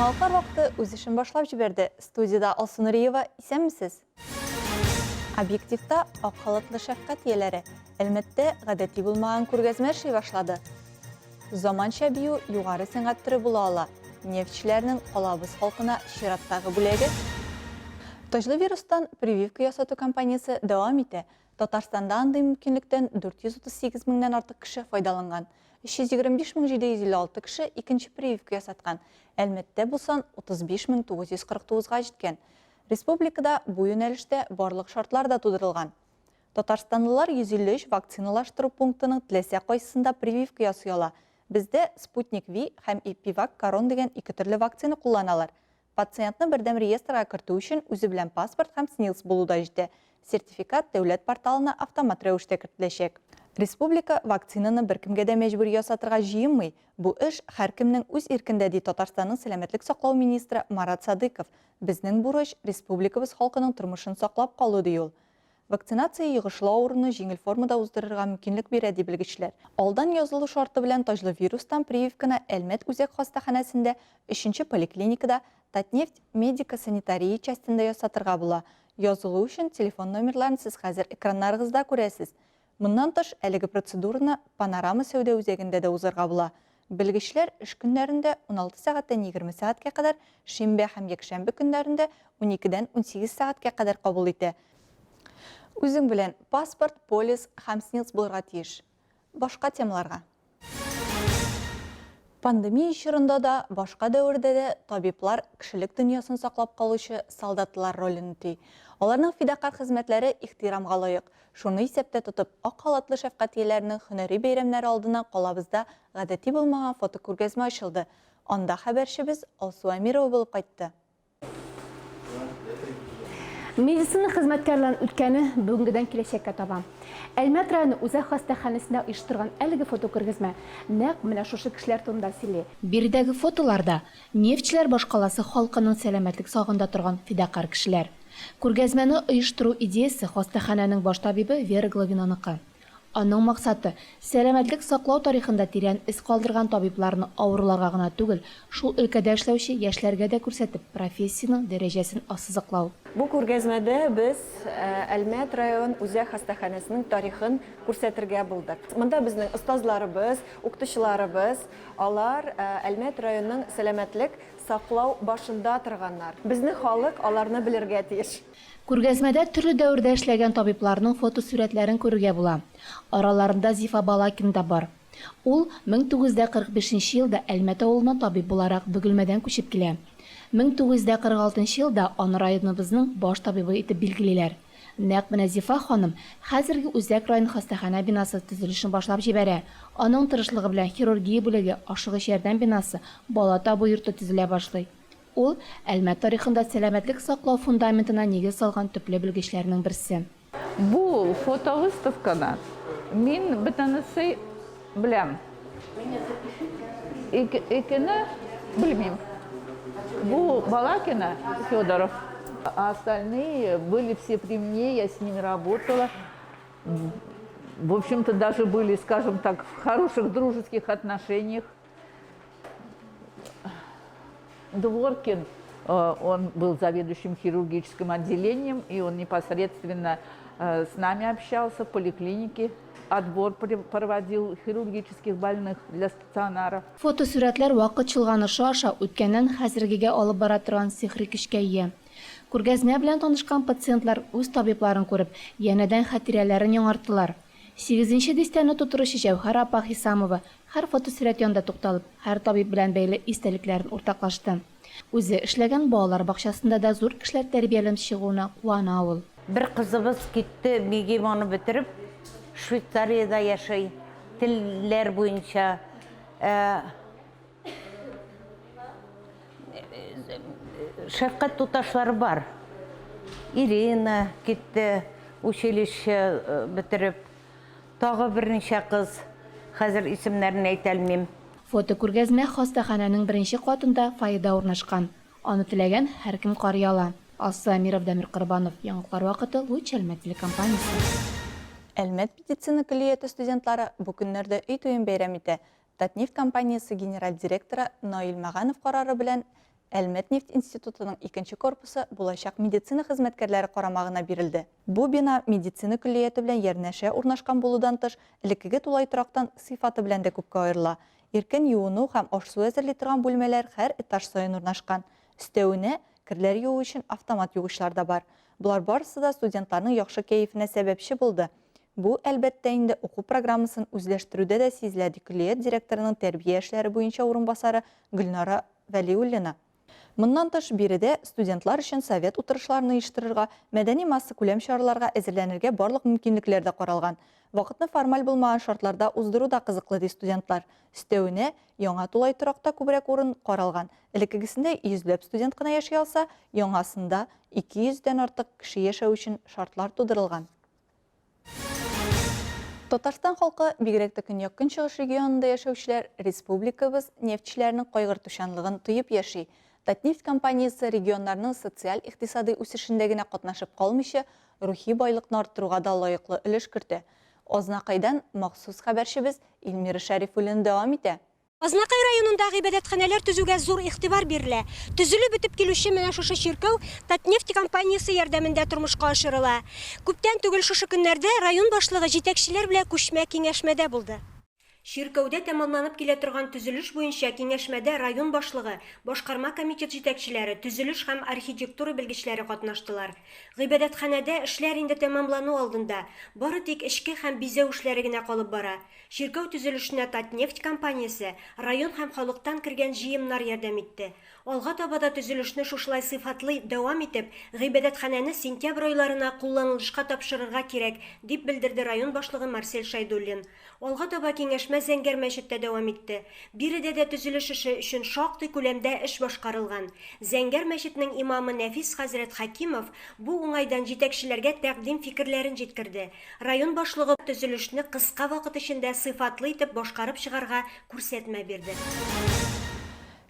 Жаңалықтар вақты өз ішін башлап жіберді. Студияда Алсу Нұриева, исәнмісіз? Объективта аққалатлы шәфқат елері, әлметте ғадәти болмаған көргәзмә шей башлады. Заманша бию юғары сәңғат түрі бола ала. Нефтшілерінің қолабыз халқына шираттағы бүлегі. Тожлы вирустан прививка ясату компаниясы давам ете. Татарстанда андай мүмкінліктен 438 мыңнан артық кіші файдаланған. 325.756 кіші екінші прививка ясатқан. Әлметте бұлсан 35.949-ға жеткен. Республикада бұл юнәліште барлық шартлар да тудырылған. Татарстанлылар 153 вакциналаштыру пунктының тілесе қойсысында прививка ясуяла. Бізде Спутник V һәм Эпивак Корон деген екі түрлі вакцина қолланалар. Пациентны бірдәм реестрға кірту үшін өзі білән паспорт һәм СНИЛС болуда жетті. Сертификат дәулет порталына автомат рәвештә кертеләчәк. Республика вакцинаны беркемгә дә мәҗбүр ясатырга җыенмый. Бу эш һәркемнең үз иркендә, ди Татарстанның сәламәтлек саклау министры Марат Садыков. Безнең бурыч республикабыз халкының тормышын саклап калу, ди ул. Вакцинация йыгышлау урыны җиңел формада уздырырга мөмкинлек бирә, ди белгечләр. Алдан язылу шарты белән Тожлы вирустан прививканы Әлмәт үзәк хастаханәсендә 3-нче поликлиникада Татнефть медико-санитария частендә ясатырга була. Язылу өчен телефон номерларын сез хәзер экраннарыгызда күрәсез. Моннан тыш әлеге процедураны Панорама сәүдә үзәгендә дә узарга була. Белгечләр эш көннәрендә 16 сәгатьтән 20 сәгатькә кадәр, шимбә һәм якшәмбе көннәрендә 12-дән 18 сәгатькә кадәр кабул итә. Үзең белән паспорт, полис һәм СНИЛС булырга тиеш. Башка темаларга. Пандемия чорында да, башка дәврдә дә табиблар кешелек дөньясын саклап калучы солдатлар ролен үти. Аларның фидакар хезмәтләре ихтирамга лаек. Шуны исәптә тотып, ак халатлы шәфкатияләрнең һөнәри бәйрәмнәре алдына калабызда гадәти булмаган фотокүргәзмә ачылды. Анда хәбәрчебез Алсу Амирова булып кайтты. Медицина хезмәткәрләрен үткәне бүгенгедән киләчәккә таба. Әлмәт районы үзәк хастаханәсендә оештырган әлеге фотокүргәзмә нәкъ менә шушы кешеләр турында сөйли. Биредәге фотоларда нефтчеләр башкаласы халкының сәламәтлек сагында торган фидакар кешеләр. Күргәзмәне оештыру идеясе хастаханәнең баш табибы Вера Главинаныкы. Аның максаты сәламәтлек саклау тарихында тирән эз калдырган табибларны авыруларга гына түгел, шул өлкәдә эшләүче яшьләргә дә күрсәтеп, профессияның дәрәҗәсен ассызыклау. Бу күргәзмәдә без Әлмәт район үзәк хастаханәсенең тарихын күрсәтергә булдык. Монда безнең остазларыбыз, укытучыларыбыз, алар Әлмәт районының сәламәтлек саклау башында торганнар. Безнең халык аларны белергә тиеш. Күргәзмәдә төрле дәврдә эшләгән табибларның фотосурәтләрен күрергә була. Араларында Зифа Балакин да бар. Ул 1945 елда Әлмәт авылына табиб буларак Бөгелмәдән күчеп килә. 1946 елда аны районыбызның баш табибы итеп билгелиләр. Нәкъ менә Зифа ханым хәзерге үзәк район хастаханә бинасы төзелешен башлап җибәрә. Аның тырышлыгы белән хирургия бүлеге, ашыгыч ярдәм бинасы, бала табу йорты төзелә башлый. Ул Әлмәт тарихында сәламәтлек саклау фундаментына нигез салган төпле белгечләрнең берсе. Бу фотовыставкада мин бөтенесе беләм. Икене белмим. Бу Балакина, Федоров. А остальные были все при мне, я с ними работала. В общем-то, даже были, скажем так, в хороших дружеских отношениях. Дворкин, он был заведующим хирургическим отделением, и он непосредственно с нами общался в поликлинике. Отбор проводил хирургических больных для стационаров. Фотосурәтләр вакыт чылганышы аша үткәннән хәзергегә алып бара торган сихри көчкә ия. Күргәзмә белән танышкан пациентлар үз табибларын күреп, янәдән хатирәләрен яңартылар. 8-нче дистәне тутыручы Җәүһәр апа Хисамова һәр фотосурәт янында тукталып, һәр табиб белән бәйле истәлекләрен уртаклашты. Үзе эшләгән балалар бакчасында да зур кешеләр тәрбияләнеп чыгуына куана ул. Бер кызыбыз китте, мигиманы бетереп, Швейцарияда яшый, телләр буенча. Шәфкать туташлары бар. Ирина китте, училище бетереп. Тагы берничә кыз, хәзер исемнәрен әйтә алмыйм. Фотокүргәзмә хастаханәнең беренче катында файда урнашкан. Аны теләгән һәркем карый ала. Алсу Амиров, Дамир Корбанов, Яңгылар вакыты, Луч Әлмәт телекомпаниясе. Әлмәт медицина коллегияты студентлары бу көннәрдә өй туен бәйрәм итә. Татнефть компаниясы генераль директоры Наил Маганов карары белән Әлмәт нефть институтының 2-нче корпусы булачак медицина хезмәткәрләре карамагына бирелде. Бу бина медицина күллияте белән ярнәшә урнашкан булудан тыш, элеккеге тулай торактан сыйфаты белән дә күпкә аерыла. Иркен юыну һәм аш-су әзерли торган бүлмәләр һәр этаж саен урнашкан. Өстәвенә, керләр юу өчен автомат югычлар да бар. Булар барысы да студентларның яхшы кәефенә сәбәпче булды. Бу, әлбәттә, инде уку программасын үзләштерүдә дә сизелә, ди күллият директорының тәрбия эшләре буенча урынбасары Гөлнара Вәлиуллина. Моннан тыш, биредә студентлар өчен совет утырышларын оештырырга, мәдәни масса күләм чараларга әзерләнергә барлык мөмкинлекләр дә каралган. Вакытны формаль булмаган шартларда уздыру да кызыклы, ди студентлар. Өстәвенә, яңа тулай торакта күбрәк урын каралган. Элеккегесендә 100ләп студент кына яши алса, яңасында 200дән артык кеше яшәү өчен шартлар тудырылган. Татарстан халкы, бигрәк тә Көньяк-Көнчыгыш регионында яшәүчеләр, республикабыз нефтчеләрнең кайгыртучанлыгын тоеп яши. Татнефть компаниясе регионнарның социаль-икътисади үсешендә генә катнашып калмыйча, рухи байлыкны арттыруга да лаеклы өлеш кертә. Азнакайдан махсус хәбәрчебез Илмира Шәрифуллин дәвам итә. Азнакай районындагы ибадәтханәләр төзүгә зур игътибар бирелә. Төзелеп бетеп килүче менә шушы чиркәү Татнефть компаниясе ярдәмендә тормышка ашырыла. Күптән түгел шушы көннәрдә район башлыгы җитәкчеләр белән күчмә киңәшмәдә булды. Чиркәүдә тәмамланып килә торган төзелеш буенча киңәшмәдә район башлыгы, башкарма комитет җитәкчеләре, төзелеш һәм архитектура белгечләре катнаштылар. Гыйбадәтханәдә эшләр инде тәмамлану алдында, бары тик эчке һәм бизәү эшләре генә калып бара. Чиркәү төзелешенә Татнефть компаниясе район һәм халыктан кергән җыемнар ярдәм итте. Алга таба да төзелешне шушылай сыйфатлы дәвам итеп, гыйбадәтханәне сентябрь айларына кулланылышка тапшырырга кирәк, дип белдерде район башлыгы Марсель Шайдуллин. Алга таба киңәшмә Зәңгәр мәчеттә дәвам итте. Биредә дә төзелеш эше өчен шактый күләмдә эш башкарылган. Зәңгәр мәчетнең имамы Нәфис хәзрәт Хакимов бу уңайдан җитәкчеләргә тәкъдим фикерләрен җиткерде. Район башлыгы төзелешне кыска вакыт эчендә сыйфатлы итеп башкарып чыгарга күрсәтмә бирде.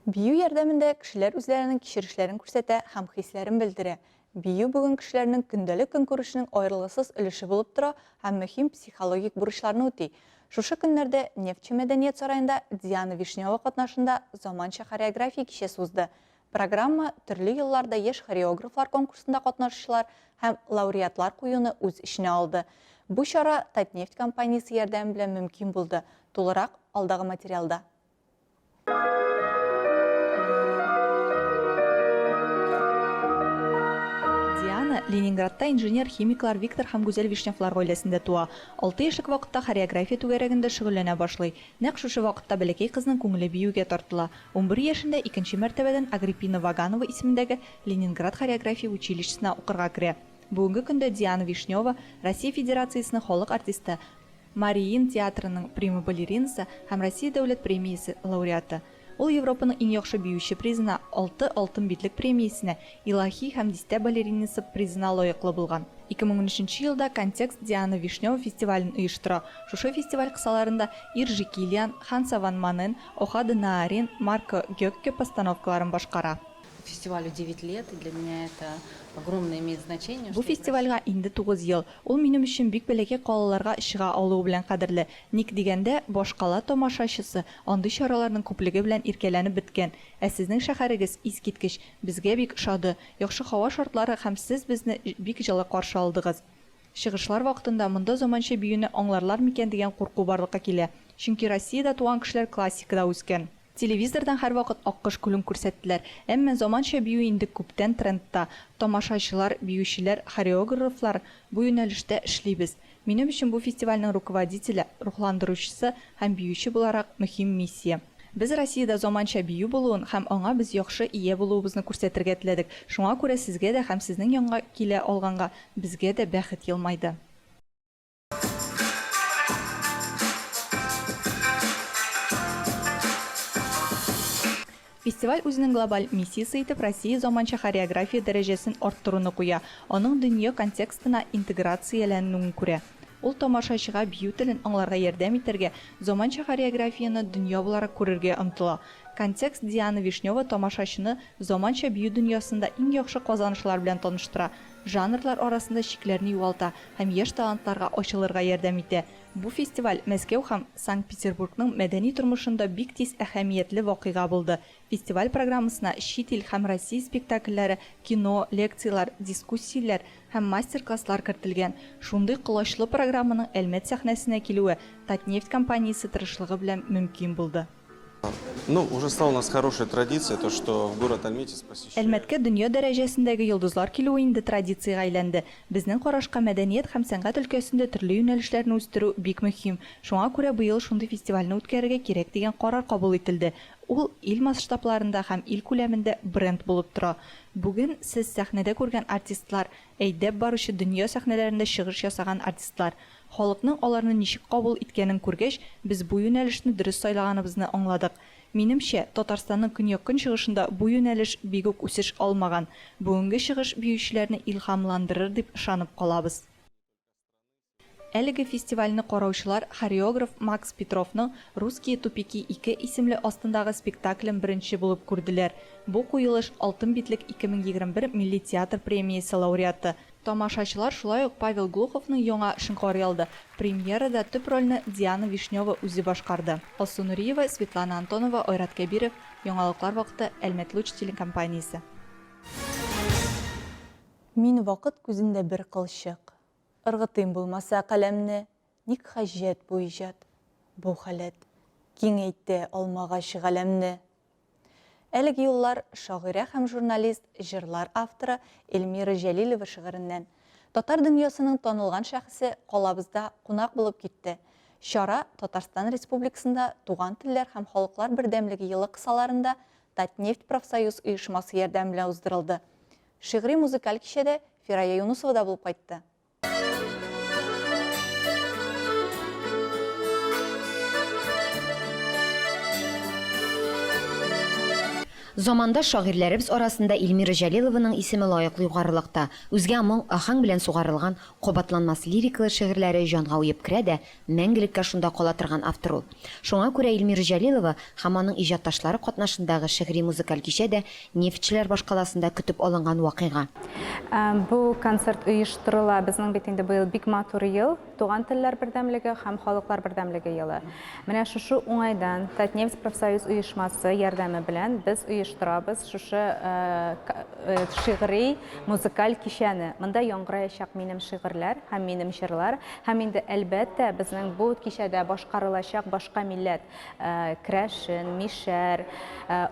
Бию ярдәмендә кешеләр үзләренең кичерешләрен күрсәтә һәм хисләрен белдерә. Бию бүген кешеләрнең көндәлек көнкүрешенең аерылгысыз өлеше булып тора һәм мөһим психологик бурычларны үти. Шушы көннәрдә Нефтче мәдәният сараенда Диана Вишнева катнашында заманча хореография кичәсе узды. Программа төрле елларда яшь хореографлар конкурсында катнашучылар һәм лауреатлар куюны үз эченә алды. Бу чара Татнефть компаниясе ярдәме белән мөмкин булды. Тулырак алдагы материалда. Ленинградта инженер-химиклар Виктор һәм Гүзәл Вишневлар гаиләсендә туа. 6 яшьлек вакытта хореография түгәрәгендә шөгыльләнә башлый. Нәкъ шушы вакытта бәләкәй кызның күңеле биюгә тартыла. 11 яшендә 2нче мәртәбәдән Агриппина Ваганова исемендәге Ленинград хореография училищесына укырга керә. Бүгенге көндә Диана Вишнева Россия Федерациясенең халык артисты, Мариин театрының прима-балеринасы һәм Россия дәүләт премиясе лауреаты. Ул Европаның иң яхшы биюче призына, 6 алтын битлек премиясенә, Илаһи һәм дистә балеринасы призына лаеклы булган. 2013 елда «Контекст» Диана Вишнева фестивален оештыра. Шушы фестиваль кысаларында Иржи Килиан, Ханса Ван Манен, Охады Наарин, Марко Гёкке постановкаларын башкара. Фестивалю 9 лет, и для меня это огромное имеет значение. Бу фестивальгә инде 9 ел. Ул минем өчен бик бәләкәй калаларга чыга алу белән кадерле. Ник дигәндә, башкала тамашачысы андый чараларның күплеге белән иркәләнеп беткән. Ә сезнең шәһәрегез искиткеч, безгә бик шады. Яхшы һава шартлары һәм сез безне бик җылы каршы алдыгыз. Чыгышлар вакытында монда заманча биюне аңларлар микән дигән курку барлыкка килә. Чөнки Россиядә туган кешеләр классикада үскән. Телевизордан һәрвакыт аккыш күлен күрсәттеләр. Әмма заманча бию инде күптән трендта. Тамашачылар, биючеләр, хореографлар бу юнәлештә эшлибез. Минем өчен бу фестивальнең руководителе, рухландыручысы һәм биюче буларак мөһим миссия. Без Россиядә заманча бию булуын һәм аңа без яхшы ия булуыбызны күрсәтергә теләдек. Шуңа күрә сезгә дә һәм сезнең янга килә алганга безгә дә бәхет елмайды. Фестиваль үзенең глобаль миссиясе итеп Россия заманча хореография дәрәҗәсен арттыруны куя. Аның дөнья контекстына интеграцияләнүен күрә. Ул тамашачыга бию телен аңларга ярдәм итәргә, заманча хореографияны дөнья буларак күрергә омтыла. Контекст Диана Вишнева тамашачыны заманча бию дөньясында иң яхшы казанышлар белән таныштыра. жанрлар арасында шикләрне югалта һәм яшь талантларга ачылырга ярдәм итә. Бу фестиваль Мәскәү һәм Санкт-Петербургның мәдәни тормышында бик тиз әһәмиятле вакыйга булды. Фестиваль программасына чит ил һәм Россия спектакльләре, кино, лекциялар, дискуссиялар һәм мастер-класслар кертелгән. Шундый кылычлы программаның Әлмәт сәхнәсенә килүе Татнефть компаниясе тырышлыгы белән мөмкин булды. Ну, уже стала у нас хорошая традиция, то, что в город Альметьевск посещают. Әлмәткә дөнья дәрәҗәсендәге йолдызлар килүе инде традициягә әйләнде. Безнең карашка мәдәният һәм сәнгать өлкәсендә төрле юнәлешләрне үстерү бик мөһим. Шуңа күрә быел шундый фестивальне үткәрергә кирәк дигән карар кабул ителде. Ул ил масштабларында һәм ил күләмендә бренд булып тора. Бүген сез сәхнәдә күргән артистлар, әйдәп баручы дөнья сәхнәләрендә чыгыш ясаган артистлар. Халыкның аларны ничек кабул иткәнен күргәч, без бу юнәлешне дөрес сайлаганыбызны аңладык. Минемчә, Татарстанның көньяк-көнчыгышында бу юнәлеш бик үк үсеш алмаган. Бүгенге чыгыш биючеләрне илһамландырыр дип ышанып калабыз. Әлеге фестивальне караучылар хореограф Макс Петровның «Русские тупики» 2 исемле астындагы спектаклен беренче булып күрделәр. Бу куелыш Алтын битлек 2021 Милли театр премиясе лауреаты. Тамашачылар шулай ук Павел Глуховның яңа Шыңкар ялды. Премьерада төп рольне Диана Вишнева үзе башкарды. Алсу Нуриева, Светлана Антонова, Айрат Кәбиров. Яңалыклар вакыты Әлмәт Луч телекомпаниясе. Мин вакыт күзендә бер кылчык. Ыргытым булмаса каләмне, ник хаҗәт бу иҗат, бу халәт, киңәйтте алмагач галәмне. Әлеге юллар шагыйрә һәм журналист, җырлар авторы Эльмира Җәлилова шигыреннән. Татар дөньясының танылган шәхесе калабызда кунак булып китте. Чара Татарстан Республикасында Туган телләр һәм халыклар бердәмлеге елы кысаларында Татнефть профсоюз оешмасы ярдәм белән уздырылды. Шигъри музыкаль кичәдә Фирая Юнусова да булып кайтты. Заманда шагыйрьләребез арасында Эльмира Җәлилованың исеме лаеклы югарылыкта. Үзгә моң ахаң белән сугарылган кабатланмас лирикалы шигырьләре җанга уеп керә дә, мәңгелеккә шунда кала торган автор ул. Шуңа күрә Эльмира Җәлилова һәм аның иҗатташлары катнашындагы шигъри музыкаль кичәдә Нефтьчеләр башкаласында көтеп алынган вакыйга. Бу концерт оештырыла безнең бит инде быел бик матур ел, Туган телләр бердәмлеге һәм халыклар бердәмлеге елы. Менә шушы уңайдан Татнефть профсоюз оешмасы ярдәме белән без оештырабыз шушы шигъри музыкаль кичәне. Монда яңгыраячак минем шигырьләр һәм минем җырлар, һәм инде әлбәттә безнең бу кичәдә башкарылачак башка милләт Крәшен, Мишәр,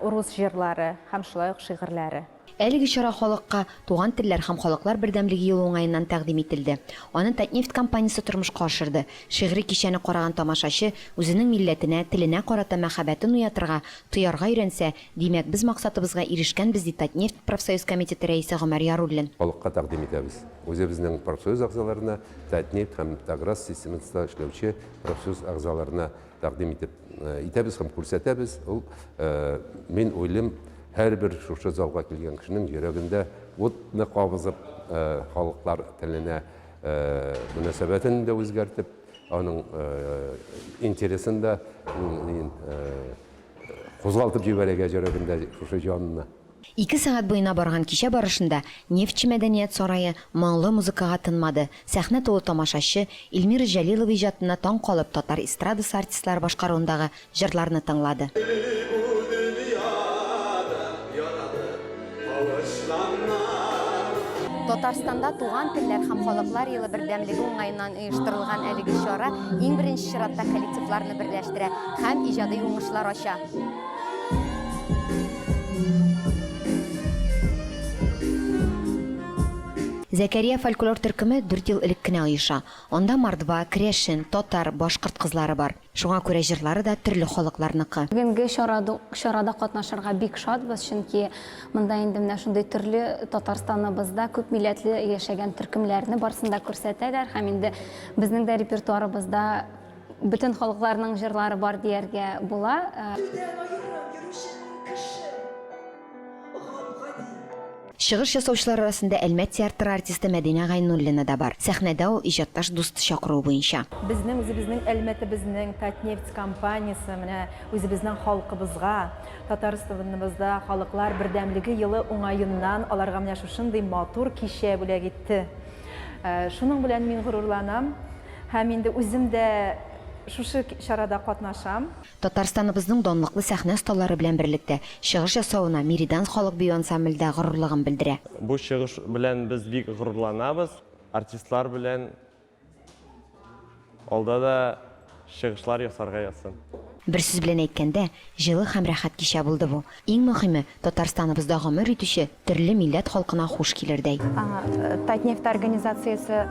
урыс җырлары һәм шулай ук шигырьләре. Әлеге чара халыкка Туган телләр һәм халыклар бердәмлеге елы уңаеннан тәкъдим ителде. Аны Татнефть компаниясе тормышка ашырды. Шигъри кичәне караган тамашачы үзенең милләтенә, теленә карата мәхәббәтен уятырга, тоярга өйрәнсә, димәк без максатыбызга ирешкәнбез ди Татнефть профсоюз комитеты рәисе Гомәр Яруллин. Халыкка тәкъдим итәбез. Үзебезнең профсоюз агзаларына, Татнефть һәм Таграс системасында эшләүче профсоюз агзаларына тәкъдим итәбез һәм күрсәтәбез. Ул мин уйлыйм, һәрбер шушы залга килгән кешенең йөрәгендә утны кабызып, халыклар теленә мөнәсәбәтен дә үзгәртеп, аның интересын да кузгалтып җибәрергә йөрәгендә шушы җанны. 2 сәгать буена барган кичә барышында Нефтьче мәдәният сарае моңлы музыкага тынмады. Сәхнә тулы тамашачы Эльмира Җәлилова иҗатына таң калып татар эстрадасы артистлары башкаруындагы җырларны тыңлады. Татарстанда Туган телләр һәм халыклар елы бердәмлеге уңаеннан оештырылган әлеге чара иң беренче чиратта коллективларны берләштерә һәм иҗади уңышлар ача. Зәкәрия фольклор төркеме 4 ел элек кенә оеша. Анда Мордва, Крәшен, Татар, Башкорт кызлары бар. Шуңа күрә җырлары да төрле халыкларныкы. Бүгенге чарада катнашырга бик шатбыз, чөнки монда инде менә шундый төрле Татарстаныбызда күп милләтле яшәгән төркемнәрне барсында күрсәтәләр һәм инде безнең дә репертуарыбызда бөтен халыкларның җырлары бар дияргә була. Чыгыш ясаучылар арасында Әлмәт театры артисты Мәдинә Гайнуллина да бар. Сәхнәдә ул иҗатташ дусты чакыруы буенча. Безнең үзебезнең Әлмәтебезнең Татнефть компаниясе менә үзебезнең халкыбызга, Татарстаныбызда халыклар бердәмлеге елы уңаеннан аларга менә шушындый матур кичә бүләк итте. Шуның белән мин горурланам һәм инде үзем дә шушы чарада катнашам. Татарстаныбызның данлыклы сәхнә осталары белән берлектә чыгыш ясауына Миридан халык бию ансамбльдә горурлыгын белдерә. Бу чыгыш белән без бик горурланабыз. Артистлар белән алда да чыгышлар ясарга язсын. Бер сүз белән әйткәндә, җылы һәм рәхәт кичә булды бу. Иң мөһиме, Татарстаныбызда гомер итүче төрле милләт халкына хуш килердәй. Татнефть организациясе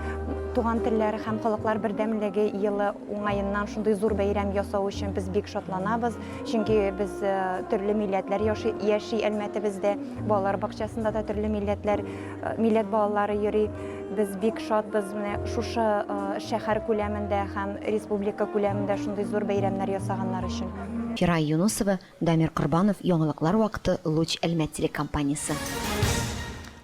туган телләре һәм халыклар бердәмлеге елы уңаеннан шундый зур бәйрәм ясау өчен без бик шатланабыз. Чөнки без төрле милләтләр яши Әлмәтебездә, балалар бакчасында да төрле милләт балалары йөри. Без бик шатбыз менә шушы шәһәр күләмендә һәм республика күләмендә шундый зур бәйрәмнәр ясаганнар өчен. Фирай Юнусова, Дамир Кырбанов, Яңалыклар вакыты, Луч Әлмәт телекомпаниясе.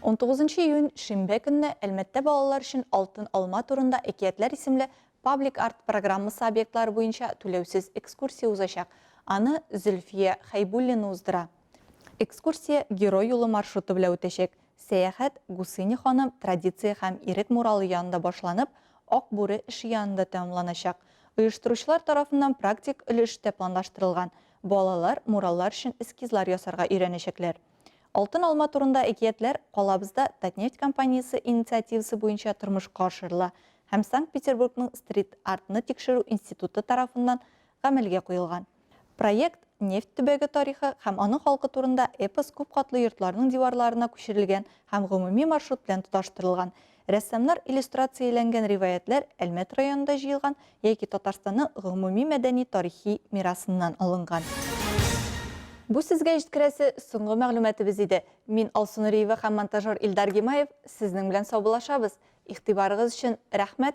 19 июнь шимбә көнне Әлмәттә балалар өчен Алтын алма турында әкиятләр исемле паблик арт программасы объектлары буенча түләүсез экскурсия узачак. Аны Зөлфия Хайбуллина уздыра. Экскурсия герой юлы маршруты белән үтәчәк. Сәяхәт Гусыни ханым традиция һәм ирек муралы янында башланып, Ак бүре эше янында тәмамланачак. Оештыручылар тарафыннан практик өлештә планлаштырылган. Балалар мураллар өчен эскизлар ясарга өйрәнәчәкләр. Алтын алма турында әкиятләр калабызда Татнефть компаниясе инициативасы буенча тормышка ашырыла һәм Санкт-Петербургның стрит артны тикшерү институты тарафыннан гамәлгә куелган. Проект нефть төбәге тарихы һәм аның халкы турында эпос күп катлы йортларның диварларына күчерелгән һәм гомуми маршрут белән тоташтырылган. Рәссамнар иллюстрацияләнгән риваятләр Әлмәт районында җыелган яки Татарстанның гомуми мәдәни тарихи мирасыннан алынган. Бу сезгә җиткерәсе соңгы мәгълүматыбыз иде. Мин Алсу Нуриева һәм монтажер Илдар Гимаев сезнең белән саубуллашабыз. Игътибарыгыз өчен рәхмәт.